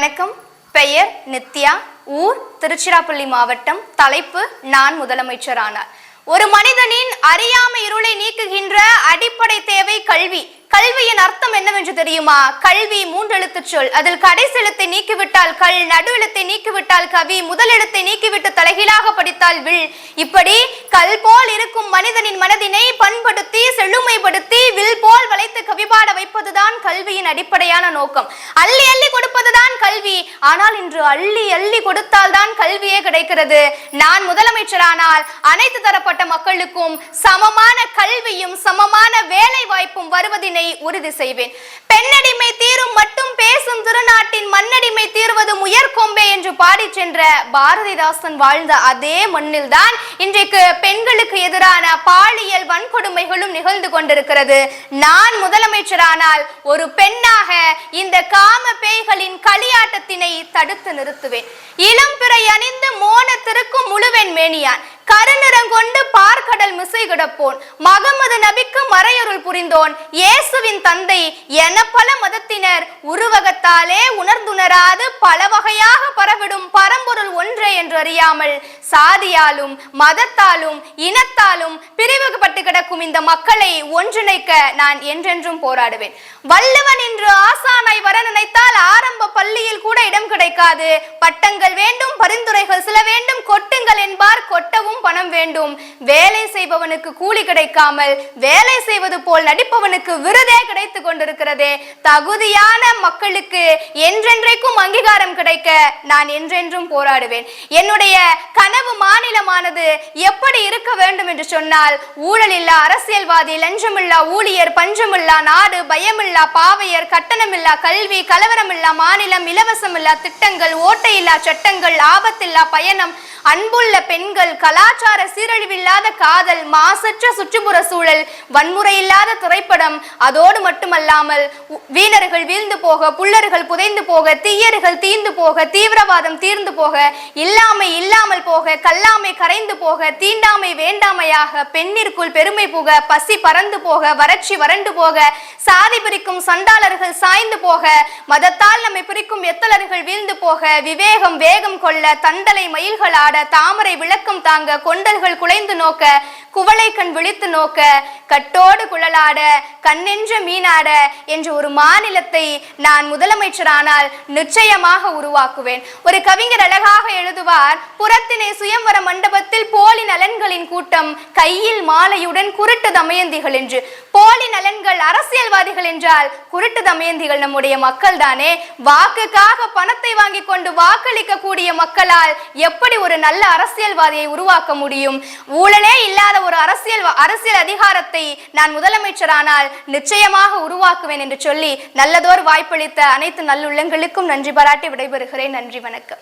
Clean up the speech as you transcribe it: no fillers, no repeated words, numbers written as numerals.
வணக்கம். பெயர் நித்யா. ஊர் திருச்சிராப்பள்ளி மாவட்டம். தலைப்பு நான் முதலமைச்சரானார். ஒரு மனிதனின் அறியாமை இருளை நீக்குகின்ற அடிப்படை தேவை கல்வி. கல்வியின் அர்த்தம் என்னவென்று தெரியுமா? கல்வி 3 எழுத்து சொல். அதில் கடைசி எழுத்தை நீக்கிவிட்டால் கல், நடு எழுத்தை நீக்கிவிட்டால் கவி, முதல் எழுத்தை நீக்கிவிட்டு தலைகீழாக படித்தால் வில். இப்படி கல் போல் இருக்கும் மனிதனின் மனதினை பண்படுத்தி செழுமைப்படுத்தி வில் போல் வளைத்து கவிபாட வைப்பதுதான் கல்வியின் அடிப்படையான நோக்கம். அள்ளி அள்ளி கொடுப்பதுதான் கல்வி. ஆனால் இன்று அள்ளி அள்ளி கொடுத்தால் தான் கல்வியே கிடைக்கிறது. நான் முதலமைச்சரானால் அனைத்து தரப்பட்ட மக்களுக்கும் சமமான கல்வியும் சமமான வேலை வாய்ப்பும் வருவதினை உறுதி செய்வேன். பெண்ணடிமை தீரும் மட்டும் பேசும் திருநாட்டின் மண்ணடிமை தீர்வது முயற்கொம்பே என்று பாடி சென்ற பாரதிதாசன் வாழ்ந்த அதே மண்ணில் தான் இன்றைக்கு பெண்களுக்கு எதிரான பாலியல் வன்கொடுமைகளும் நிகழ்ந்து கொண்டிருக்கிறது. நான் முதலமைச்சரானால் ஒரு பெண்ணாக இந்த காம பேய்களின் களியாட்டத்தினை தடுத்து நிறுத்துவேன். இளம் பிறை அணிந்து மோனத்திற்கும் முழுவெண் மேனியான், கருநிறங்கொண்டு பார்க்கடல் மிசை கிடப்போன், மகமது நபிக்கு மறையருள் புரிந்தோன், இயேசுவின் தந்தை என பல மதத்தினர் உருவகத்தாலே உணர்ந்துணராது பல வகையாக பரவிடும் பரம்பொருள் ஒன்றே என்று அறியாமல் சாதியாலும் மதத்தாலும் இனத்தாலும் பிரிவுபட்டு கிடக்கும் இந்த மக்களை ஒன்றிணைக்க நான் என்றென்றும் போராடுவேன். வள்ளுவன் இன்று ஆசானாய் வர நினைத்தால் ஆரம்ப பள்ளியில் கூட இடம் கிடைக்காது. பட்டங்கள் வேண்டும், பரிந்துரைகள் சில வேண்டும், கொட்டுங்கள் என்பார், கொட்டவும் பணம் வேண்டும். வேலை செய்பவனுக்கு கூலி கிடைக்காமல் வேலை செய்வது போல் நடிப்பவனுக்கு விருதே கிடைத்துக் கொண்டிருக்கிறதே. தகுதியான மக்களுக்கு என்றென்றைக்கும் அங்கீகாரம் கிடைக்க நான் என்றென்றும் போராடுவேன். என்னுடைய கனவு மாநிலமானது எப்படி இருக்க வேண்டும் என்று சொன்னால், ஊழலில்லா அரசியல்வாதி, லஞ்சமில்லா ஊழியர், பஞ்சமில்லா நாடு, பயமில்லா பாவையர், கட்டணமில்லா கல்வி, கலவரமில்லா மாநிலம், இலவசமில்லா திட்டங்கள், ஓட்டையில்லா சட்டங்கள், ஆபத்தில்லா பயணம், அன்புள்ள பெண்கள், கலாச்சார சீரழிவில்லாத காதல், மாசற்ற சுற்றுப்புற சூழல், வன்முறை இல்லாத திரைப்படம். அதோடு மட்டுமல்லாமல் வீணர்கள் வீழ்ந்து போக, புல்லர்கள் புதைந்து போக, தீயர்கள் தீர்ந்து போக, தீவிரவாதம் தீர்ந்து போக, இல்லாமை இல்லாமல் போக, கல்லாமை கரைந்து போக, தீண்டாமை வேண்டாமையாக, பெண்ணிற்குள் பெருமை போக, பசி பறந்து போக, வறட்சி வறண்டு போக, சாதி பிரிக்கும் சண்டாளர்கள் சாய்ந்து போக, மதத்தால் நம்மை பிரிக்கும் எத்தலர்கள் வீழ்ந்து போக, விவேகம் வேகம் கொள்ள, தண்டலை மயில்கள் ஆட, தாமரை விளக்கம் தாங்க, கொண்டல்கள் குலைந்து நோக்க, குவளை கண் விழித்து நோக்க, கட்டோடு குழலாட, கண்ணென்ற மீனாட என்ற ஒரு மாநிலத்தை நான் முதலமைச்சரானால் நிச்சயமாக உருவாக்குவேன். ஒரு கவிஞர் அழகாக எழுதுவார், புறத்தினை சுயம்வர மண்டபத்தில் போலி நலன்களின் கூட்டம், கையில் மாலையுடன் குருட்டு தமயந்திகள் என்று. போலி நலன்கள் அரசியல்வாதிகள் என்றால் குருட்டு தமயந்திகள் நம்முடைய மக்கள் தானே. வாக்குக்காக பணத்தை வாங்கி கொண்டு வாக்களிக்க கூடிய மக்களால் எப்படி ஒரு நல்ல அரசியல்வாதியை உருவாக்க முடியும்? ஊழலே இல்லாத ஒரு அரசியல் அதிகாரத்தை நான் முதலமைச்சரானால் நிச்சயமாக உருவாக்குவேன் என்று சொல்லி நல்லதோர் வாய்ப்பளித்த அனைத்து நல்லுள்ளங்களுக்கும் நன்றி பாராட்டி விடைபெறுகிறேன். நன்றி, வணக்கம்.